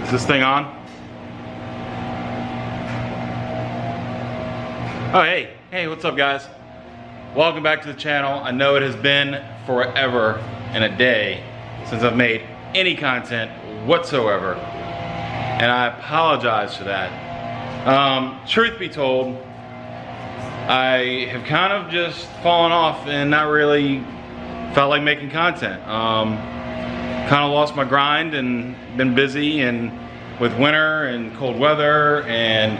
Is this thing on? Oh, hey, what's up, guys? Welcome back to the channel. I know it has been forever and a day since I've made any content whatsoever, and I apologize for that. Truth be told, I have kind of just fallen off and not really felt like making content. Kind of lost my grind and been busy, and with winter and cold weather, and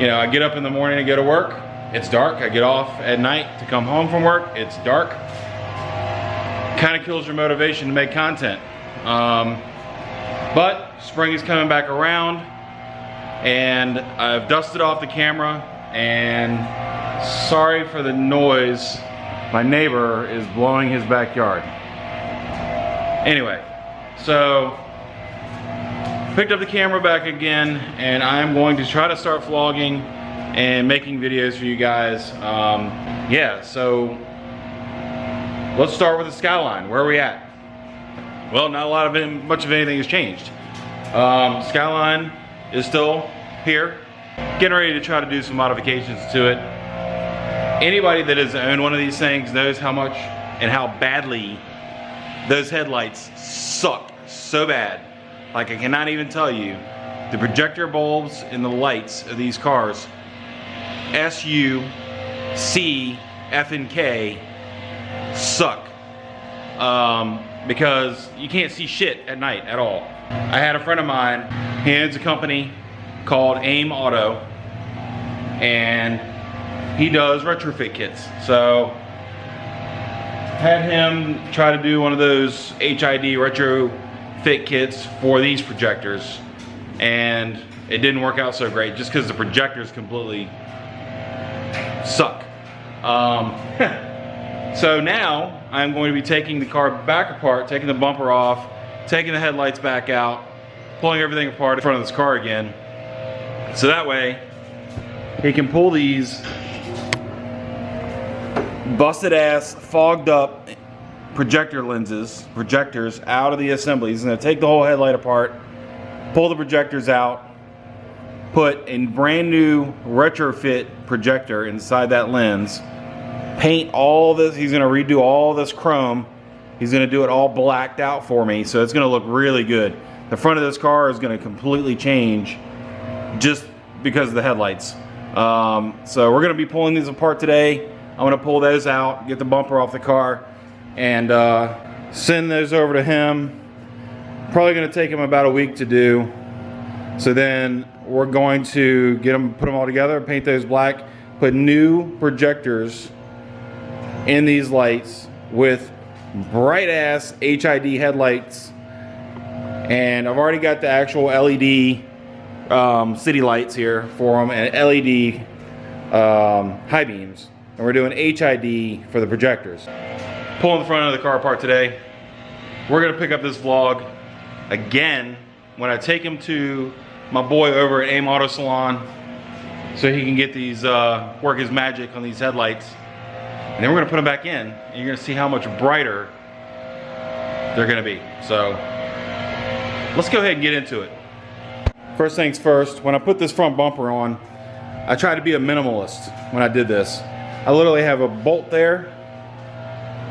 you know, I get up in the morning to go to work, it's dark. I get off at night to come home from work, it's dark. Kind of kills your motivation to make content. But spring is coming back around, and I've dusted off the camera, and sorry for the noise, my neighbor is blowing his backyard. Anyway, so picked up the camera back again, and I'm going to try to start vlogging and making videos for you guys. Yeah, so let's start with the Skyline. Where are we at? Well, not a lot of much of anything has changed. Skyline is still here, getting ready to try to do some modifications to it. Anybody that has owned one of these things knows how much and how badly those headlights suck so bad. Like, I cannot even tell you, the projector bulbs in the lights of these cars, S, U, C, F, and K, suck. Because you can't see shit at night at all. I had a friend of mine, he owns a company called AIM Auto, and he does retrofit kits. So had him try to do one of those HID retrofit kits for these projectors, and it didn't work out so great just because the projectors completely suck. So now I'm going to be taking the car back apart, taking the bumper off, taking the headlights back out, pulling everything apart in front of this car again, so that way he can pull these busted ass, fogged up projectors out of the assembly. He's gonna take the whole headlight apart, pull the projectors out, put a brand new retrofit projector inside that lens, paint all this. He's gonna redo all this chrome. He's gonna do it all blacked out for me, so it's gonna look really good. The front of this car is gonna completely change just because of the headlights. So we're gonna be pulling these apart today. I'm gonna pull those out, get the bumper off the car, and send those over to him. Probably gonna take him about a week to do. So then we're going to get them, put them all together, paint those black, put new projectors in these lights with bright ass HID headlights. And I've already got the actual LED city lights here for them, and LED high beams. And we're doing HID for the projectors. Pulling the front of the car apart today. We're gonna pick up this vlog again when I take him to my boy over at AIM Auto Salon, so he can get these, work his magic on these headlights. And then we're gonna put them back in, and you're gonna see how much brighter they're gonna be. So let's go ahead and get into it. First things first, when I put this front bumper on, I tried to be a minimalist when I did this. I literally have a bolt there,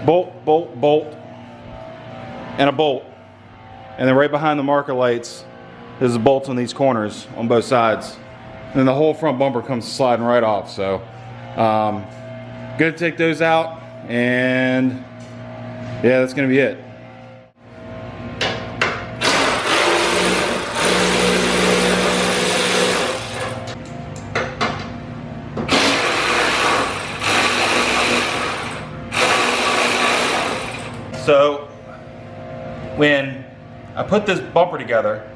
bolt, bolt, bolt, and a bolt. And then right behind the marker lights, there's bolts on these corners on both sides. And then the whole front bumper comes sliding right off. So, gonna take those out, and yeah, that's gonna be it. So when I put this bumper together,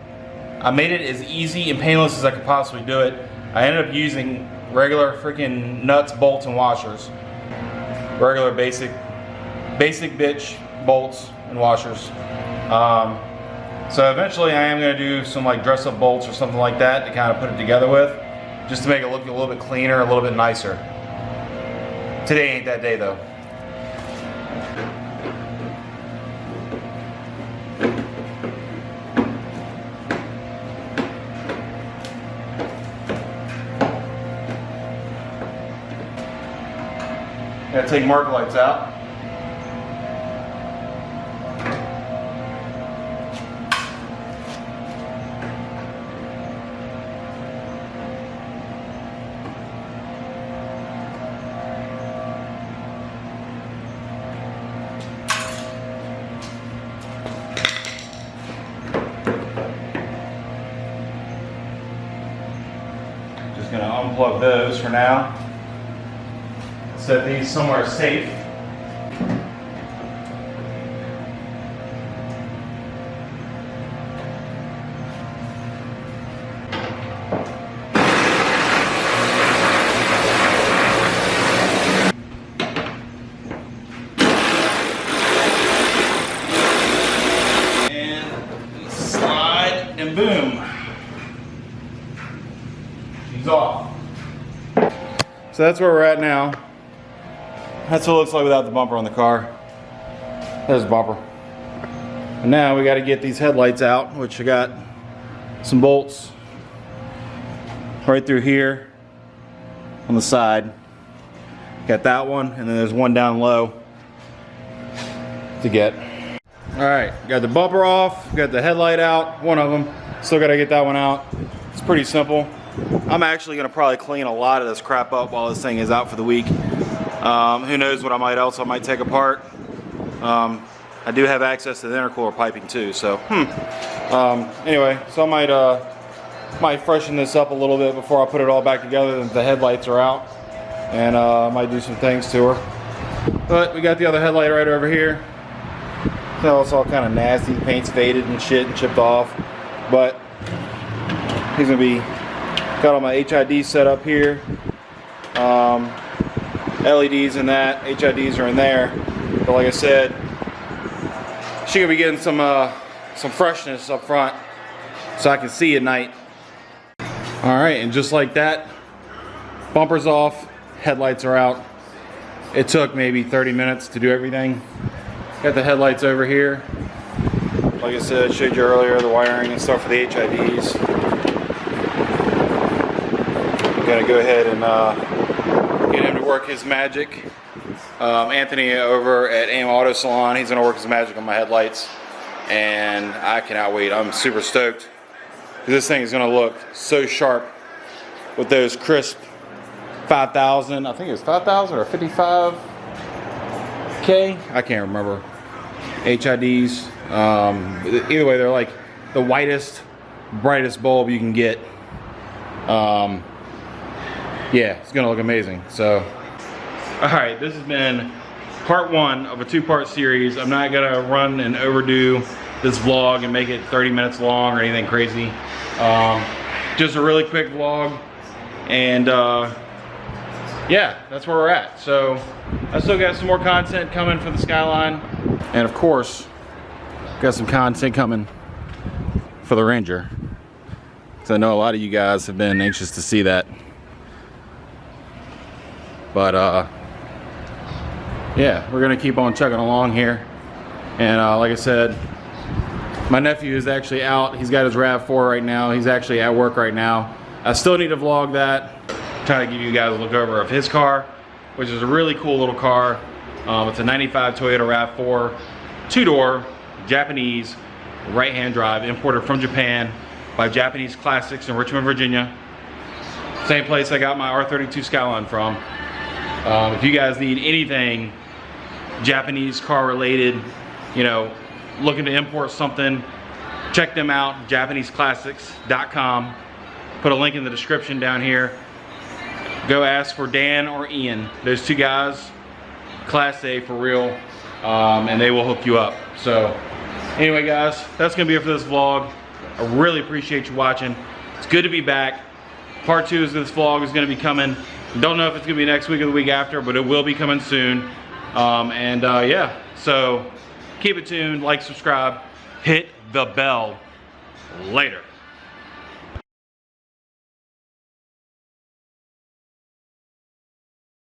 I made it as easy and painless as I could possibly do it. I ended up using regular freaking nuts, bolts, and washers. Regular basic bitch bolts and washers. So eventually I am gonna do some like dress up bolts or something like that to kind of put it together with, just to make it look a little bit cleaner, a little bit nicer. Today ain't that day though. Gotta take marker lights out. Just gonna unplug those for now. Set these somewhere safe. And slide and boom. She's off. So that's where we're at now. That's what it looks like without the bumper on the car. There's the bumper. And now we got to get these headlights out, which I got some bolts right through here on the side. Got that one, and then there's one down low to get. All right, got the bumper off, got the headlight out, one of them. Still got to get that one out. It's pretty simple. I'm actually going to probably clean a lot of this crap up while this thing is out for the week. Who knows what I might take apart. I do have access to the intercooler piping too, so anyway, so I might freshen this up a little bit before I put it all back together. The headlights are out, and I might do some things to her. But we got the other headlight right over here. So it's all kind of nasty, paint's faded and shit and chipped off, but he's gonna be got all my HID set up here. LEDs in that, HIDs are in there. But like I said, she gonna be getting some freshness up front so I can see at night. All right, and just like that, bumper's off, headlights are out. It took maybe 30 minutes to do everything. Got the headlights over here. Like I said, I showed you earlier the wiring and stuff for the HIDs. Gonna go ahead and get him to work his magic. Anthony over at AIM Auto Salon, he's gonna work his magic on my headlights, and I cannot wait. I'm super stoked. This thing is gonna look so sharp with those crisp 5,000, I think it was 5,000 or 55K, I can't remember, HIDs. Either way, they're like the whitest, brightest bulb you can get. Yeah, it's gonna look amazing. So, all right, this has been part one of a two-part series. I'm not gonna run and overdo this vlog and make it 30 minutes long or anything crazy. Just a really quick vlog, and yeah, that's where we're at. So I still got some more content coming for the Skyline, and of course, got some content coming for the Ranger, because I know a lot of you guys have been anxious to see that. But yeah, we're gonna keep on chugging along here. And like I said, my nephew is actually out. He's got his RAV4 right now. He's actually at work right now. I still need to vlog that. Trying to give you guys a look over of his car, which is a really cool little car. It's a 95 Toyota RAV4, two-door, Japanese, right-hand drive, imported from Japan by Japanese Classics in Richmond, Virginia. Same place I got my R32 Skyline from. If you guys need anything Japanese car related, you know, looking to import something, check them out, JapaneseClassics.com. Put a link in the description down here. Go ask for Dan or Ian. Those two guys, Class A for real, and they will hook you up. So anyway guys, that's gonna be it for this vlog. I really appreciate you watching. It's good to be back. Part two of this vlog is gonna be coming. Don't know if it's gonna be next week or the week after, but it will be coming soon. Yeah, so keep it tuned, like, subscribe, hit the bell. Later.